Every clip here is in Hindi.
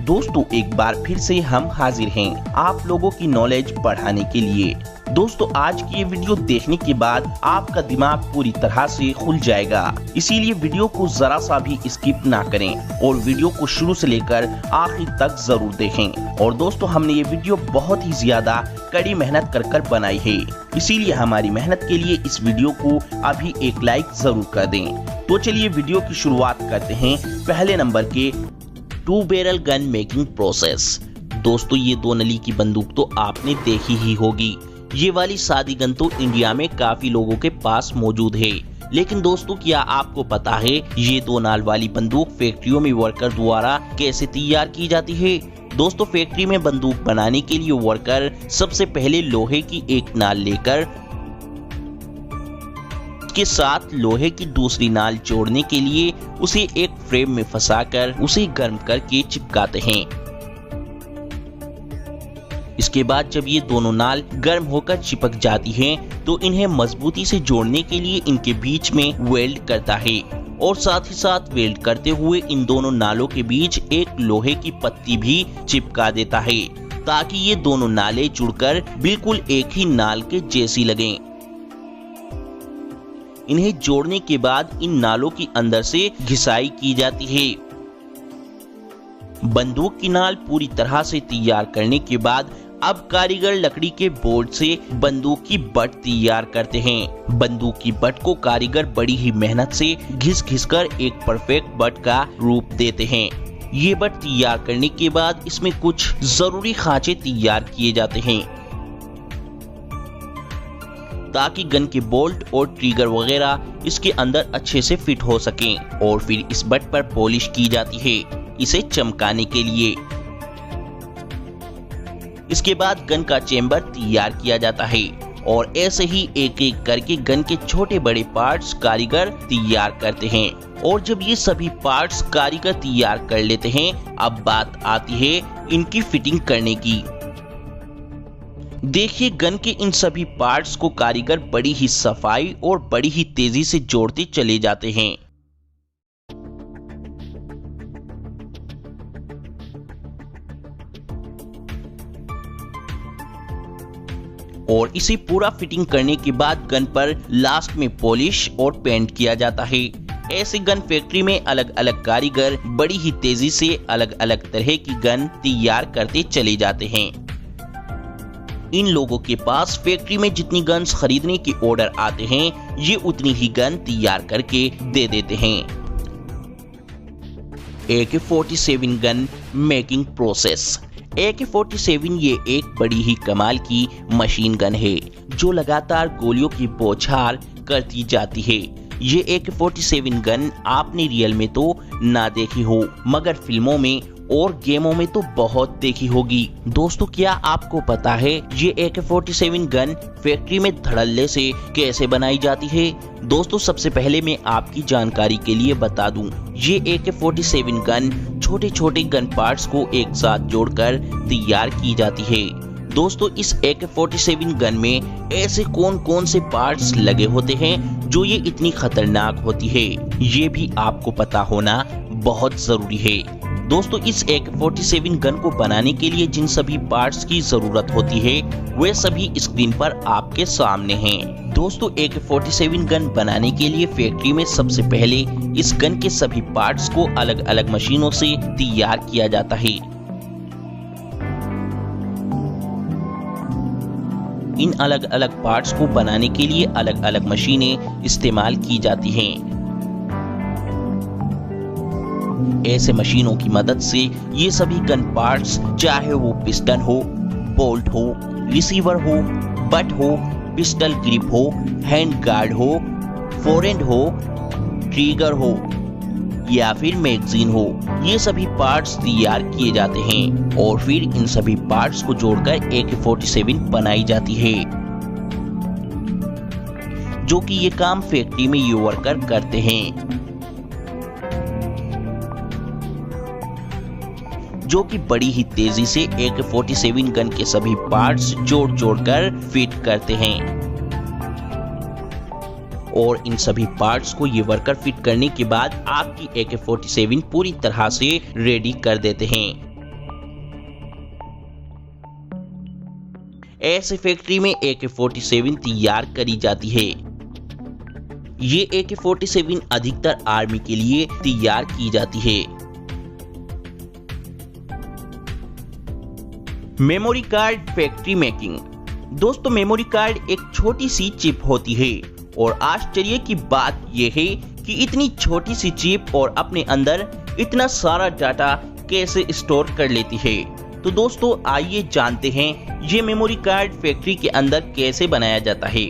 दोस्तों एक बार फिर से हम हाजिर हैं आप लोगों की नॉलेज बढ़ाने के लिए। दोस्तों आज की ये वीडियो देखने के बाद आपका दिमाग पूरी तरह से खुल जाएगा, इसीलिए वीडियो को जरा सा भी स्किप ना करें और वीडियो को शुरू से लेकर आखिर तक जरूर देखें। और दोस्तों हमने ये वीडियो बहुत ही ज्यादा कड़ी मेहनत कर बनाई है, इसीलिए हमारी मेहनत के लिए इस वीडियो को अभी एक लाइक जरूर कर दें। तो चलिए वीडियो की शुरुआत करते हैं पहले नंबर के 2 बैरल गन मेकिंग प्रोसेस। दोस्तों ये 2 नली की बंदूक तो आपने देखी ही होगी। ये वाली सादी गन तो इंडिया में काफी लोगों के पास मौजूद है, लेकिन दोस्तों क्या आपको पता है ये 2 नाल वाली बंदूक फैक्ट्रियों में वर्कर द्वारा कैसे तैयार की जाती है? दोस्तों फैक्ट्री में बंदूक बनाने के लिए वर्कर सबसे पहले लोहे की एक नाल लेकर के साथ लोहे की दूसरी नाल जोड़ने के लिए उसे एक फ्रेम में फंसाकर उसे गर्म करके चिपकाते हैं। इसके बाद जब ये दोनों नाल गर्म होकर चिपक जाती हैं, तो इन्हें मजबूती से जोड़ने के लिए इनके बीच में वेल्ड करता है और साथ ही साथ वेल्ड करते हुए इन दोनों नालों के बीच एक लोहे की पत्ती भी चिपका देता है, ताकि ये दोनों नाले जुड़कर बिल्कुल एक ही नाल के जैसी लगें। इन्हें जोड़ने के बाद इन नालों की अंदर से घिसाई की जाती है। बंदूक की नाल पूरी तरह से तैयार करने के बाद अब कारीगर लकड़ी के बोर्ड से बंदूक की बट तैयार करते हैं। बंदूक की बट को कारीगर बड़ी ही मेहनत से घिस कर एक परफेक्ट बट का रूप देते हैं। ये बट तैयार करने के बाद इसमें कुछ जरूरी खांचे तैयार किए जाते हैं, ताकि गन के बोल्ट और ट्रिगर वगैरह इसके अंदर अच्छे से फिट हो सकें। और फिर इस बट पर पॉलिश की जाती है इसे चमकाने के लिए। इसके बाद गन का चेंबर तैयार किया जाता है और ऐसे ही एक एक करके गन के छोटे बड़े पार्ट्स कारीगर तैयार करते हैं। और जब ये सभी पार्ट्स कारीगर तैयार कर लेते हैं, अब बात आती है इनकी फिटिंग करने की। देखिए गन के इन सभी पार्ट्स को कारीगर बड़ी ही सफाई और बड़ी ही तेजी से जोड़ते चले जाते हैं। और इसे पूरा फिटिंग करने के बाद गन पर लास्ट में पॉलिश और पेंट किया जाता है। ऐसे गन फैक्ट्री में अलग अलग कारीगर बड़ी ही तेजी से अलग अलग तरह की गन तैयार करते चले जाते हैं। इन लोगों के पास फैक्ट्री में जितनी गन्स खरीदने के ऑर्डर आते हैं, ये उतनी ही गन तैयार करके दे देते हैं। AK-47 gun making process. AK-47 ये एक बड़ी ही कमाल की मशीन गन है जो लगातार गोलियों की बौछार करती जाती है। ये AK-47 गन आपने रियल में तो ना देखी हो, मगर फिल्मों में और गेमों में तो बहुत देखी होगी। दोस्तों क्या आपको पता है ये AK-47 गन फैक्ट्री में धड़ल्ले से कैसे बनाई जाती है? दोस्तों सबसे पहले मैं आपकी जानकारी के लिए बता दूं, ये AK-47 गन छोटे छोटे गन पार्ट्स को एक साथ जोड़कर तैयार की जाती है। दोस्तों इस AK-47 गन में ऐसे कौन कौन से पार्ट्स लगे होते हैं जो ये इतनी खतरनाक होती है, ये भी आपको पता होना बहुत जरूरी है। दोस्तों इस AK-47 गन को बनाने के लिए जिन सभी पार्ट्स की जरूरत होती है, वे सभी स्क्रीन पर आपके सामने हैं। दोस्तों AK-47 गन बनाने के लिए फैक्ट्री में सबसे पहले इस गन के सभी पार्ट्स को अलग अलग मशीनों से तैयार किया जाता है। इन अलग अलग पार्ट्स को बनाने के लिए अलग अलग मशीनें इस्तेमाल की जाती हैं। ऐसे मशीनों की मदद से ये सभी गन पार्ट्स, चाहे वो पिस्टन हो, बोल्ट हो, रिसीवर हो, बट हो, पिस्टल ग्रिप हो, हैंड गार्ड हो, फोरेंड हो, ट्रिगर हो या फिर मैगजीन हो, ये सभी पार्ट्स तैयार किए जाते हैं और फिर इन सभी पार्ट्स को जोड़कर AK-47 बनाई जाती है, जो कि ये काम फैक्ट्री में ये वर्कर करते हैं, जो कि बड़ी ही तेजी से AK-47 गन के सभी पार्ट्स जोड़ कर फिट करते हैं। और इन सभी पार्ट्स को ये वर्कर फिट करने के बाद आपकी AK-47 पूरी तरह से रेडी कर देते हैं। ऐसे फैक्ट्री में AK-47 तैयार करी जाती है। ये AK-47 अधिकतर आर्मी के लिए तैयार की जाती है। Memory card factory making. दोस्तों, मेमोरी कार्ड एक छोटी सी चिप होती है और आश्चर्य की बात यह है कि इतनी छोटी सी चिप और अपने अंदर इतना सारा डाटा कैसे स्टोर कर लेती है। तो दोस्तों, आइए जानते हैं ये मेमोरी कार्ड फैक्ट्री के अंदर कैसे बनाया जाता है।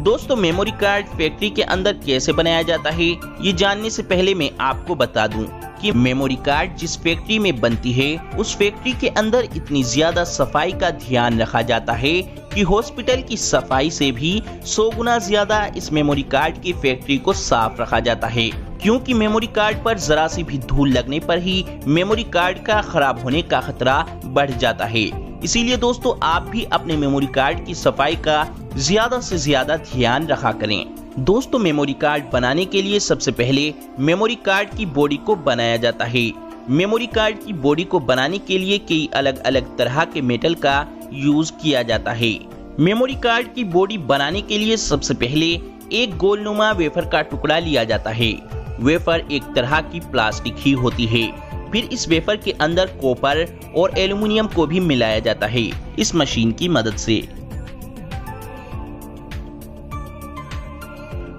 दोस्तों, मेमोरी कार्ड फैक्ट्री के अंदर कैसे बनाया जाता है ये जानने से पहले मैं आपको बता दूं कि मेमोरी कार्ड जिस फैक्ट्री में बनती है उस फैक्ट्री के अंदर इतनी ज्यादा सफाई का ध्यान रखा जाता है कि हॉस्पिटल की सफाई से भी 100 गुना ज्यादा इस मेमोरी कार्ड की फैक्ट्री को साफ रखा जाता है, क्योंकि मेमोरी कार्ड पर जरा सी भी धूल लगने पर ही मेमोरी कार्ड का खराब होने का खतरा बढ़ जाता है। इसीलिए दोस्तों, आप भी अपने मेमोरी कार्ड की सफाई का ज्यादा से ज्यादा ध्यान रखा करें। दोस्तों, मेमोरी कार्ड बनाने के लिए सबसे पहले मेमोरी कार्ड की बॉडी को बनाया जाता है। मेमोरी कार्ड की बॉडी को बनाने के लिए कई अलग अलग तरह के मेटल का यूज किया जाता है। मेमोरी कार्ड की बॉडी बनाने के लिए सबसे पहले एक गोलनुमा वेफर का टुकड़ा लिया जाता है। वेफर एक तरह की प्लास्टिक ही होती है। फिर इस वेफर के अंदर कॉपर और एल्युमिनियम को भी मिलाया जाता है इस मशीन की मदद से।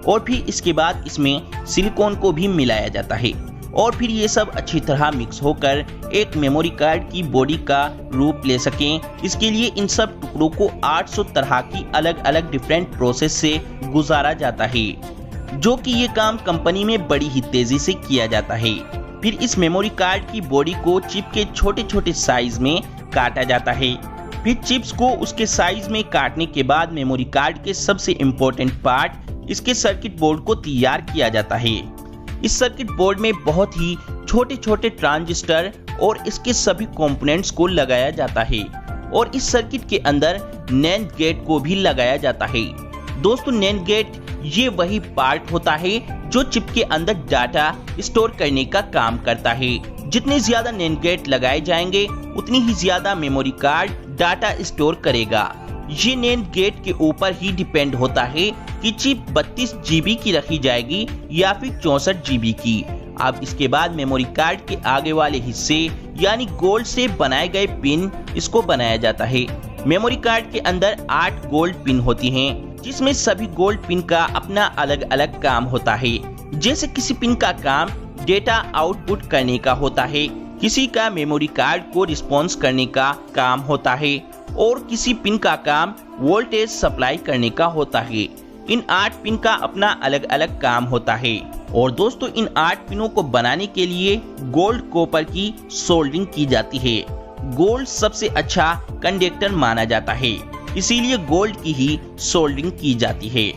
और फिर इसके बाद इसमें सिलिकॉन को भी मिलाया जाता है और फिर ये सब अच्छी तरह मिक्स होकर एक मेमोरी कार्ड की बॉडी का रूप ले सकें। इसके लिए इन सब टुकड़ों को 800 तरह की अलग अलग डिफरेंट प्रोसेस से गुजारा जाता है, जो कि ये काम कंपनी में बड़ी ही तेजी से किया जाता है। फिर इस मेमोरी कार्ड की बॉडी को चिप के छोटे छोटे साइज में काटा जाता है। फिर चिप्स को उसके साइज में काटने के बाद मेमोरी कार्ड के सबसे इम्पोर्टेंट पार्ट इसके सर्किट बोर्ड को तैयार किया जाता है। इस सर्किट बोर्ड में बहुत ही छोटे छोटे ट्रांजिस्टर और इसके सभी कंपोनेंट्स को लगाया जाता है और इस सर्किट के अंदर नैंड गेट को भी लगाया जाता है। दोस्तों, नैंड गेट ये वही पार्ट होता है जो चिप के अंदर डाटा स्टोर करने का काम करता है। जितने ज्यादा नैंड गेट लगाए जाएंगे उतनी ही ज्यादा मेमोरी कार्ड डाटा स्टोर करेगा। ये नैंड गेट के ऊपर ही डिपेंड होता है कि चिप 32 GB की रखी जाएगी या फिर 64 GB की। अब इसके बाद मेमोरी कार्ड के आगे वाले हिस्से यानी गोल्ड से बनाए गए पिन इसको बनाया जाता है। मेमोरी कार्ड के अंदर 8 गोल्ड पिन होती हैं, जिसमें सभी गोल्ड पिन का अपना अलग अलग काम होता है। जैसे किसी पिन का काम डेटा आउटपुट करने का होता है, किसी का मेमोरी कार्ड को रिस्पॉन्स करने का काम होता है और किसी पिन का काम वोल्टेज सप्लाई करने का होता है। इन 8 पिन का अपना अलग अलग काम होता है। और दोस्तों, इन 8 पिनों को बनाने के लिए गोल्ड कॉपर की सोल्डरिंग की जाती है। गोल्ड सबसे अच्छा कंडक्टर माना जाता है, इसीलिए गोल्ड की ही सोल्डरिंग की जाती है।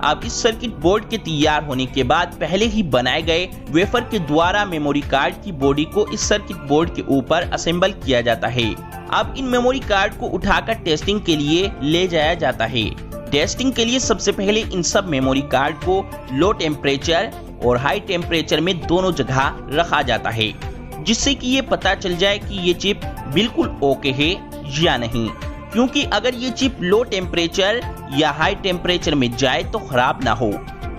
अब इस सर्किट बोर्ड के तैयार होने के बाद पहले ही बनाए गए वेफर के द्वारा मेमोरी कार्ड की बॉडी को इस सर्किट बोर्ड के ऊपर असेंबल किया जाता है। अब इन मेमोरी कार्ड को उठाकर टेस्टिंग के लिए ले जाया जाता है। टेस्टिंग के लिए सबसे पहले इन सब मेमोरी कार्ड को लो टेम्परेचर और हाई टेम्परेचर में दोनों जगह रखा जाता है, जिससे कि ये पता चल जाए कि ये चिप बिल्कुल ओके है या नहीं। क्योंकि अगर ये चिप लो टेम्परेचर या हाई टेम्परेचर में जाए तो खराब ना हो।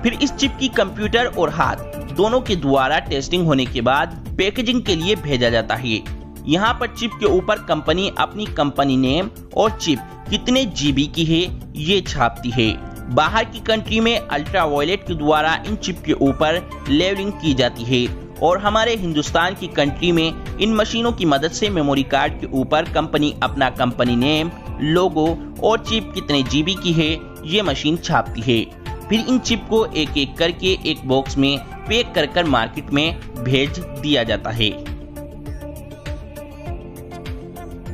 फिर इस चिप की कंप्यूटर और हाथ दोनों के द्वारा टेस्टिंग होने के बाद पैकेजिंग के लिए भेजा जाता है। यहाँ पर चिप के ऊपर कंपनी अपनी कंपनी नेम और चिप कितने GB की है ये छापती है। बाहर की कंट्री में अल्ट्रावायलेट के द्वारा इन चिप के ऊपर लेवलिंग की जाती है और हमारे हिंदुस्तान की कंट्री में इन मशीनों की मदद से मेमोरी कार्ड के ऊपर कंपनी अपना कंपनी नेम, लोगो और चिप कितने GB की है ये मशीन छापती है। फिर इन चिप को एक एक करके एक बॉक्स में पैक कर मार्केट में भेज दिया जाता है।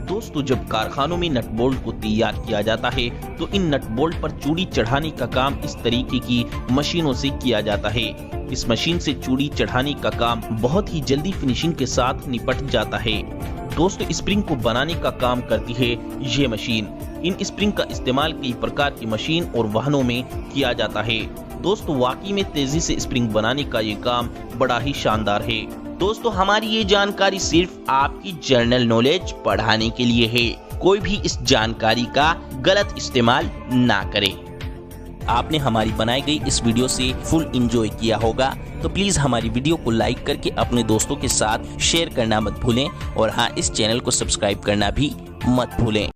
दोस्तों, जब कारखानों में नट बोल्ट को तैयार किया जाता है तो इन नट बोल्ट पर चूड़ी चढ़ाने का काम इस तरीके की मशीनों से किया जाता है। इस मशीन से चूड़ी चढ़ाने का काम बहुत ही जल्दी फिनिशिंग के साथ निपट जाता है। दोस्तों, स्प्रिंग को बनाने का काम करती है ये मशीन। इन स्प्रिंग का इस्तेमाल कई प्रकार की मशीन और वाहनों में किया जाता है। दोस्तों, वाकई में तेजी से स्प्रिंग बनाने का ये काम बड़ा ही शानदार है। दोस्तों हमारी ये जानकारी सिर्फ आपकी जनरल नॉलेज बढ़ाने के लिए है, कोई भी इस जानकारी का गलत इस्तेमाल ना करे। आपने हमारी बनाई गई इस वीडियो से फुल एंजॉय किया होगा, तो प्लीज हमारी वीडियो को लाइक करके अपने दोस्तों के साथ शेयर करना मत भूलें और हाँ, इस चैनल को सब्सक्राइब करना भी मत भूलें।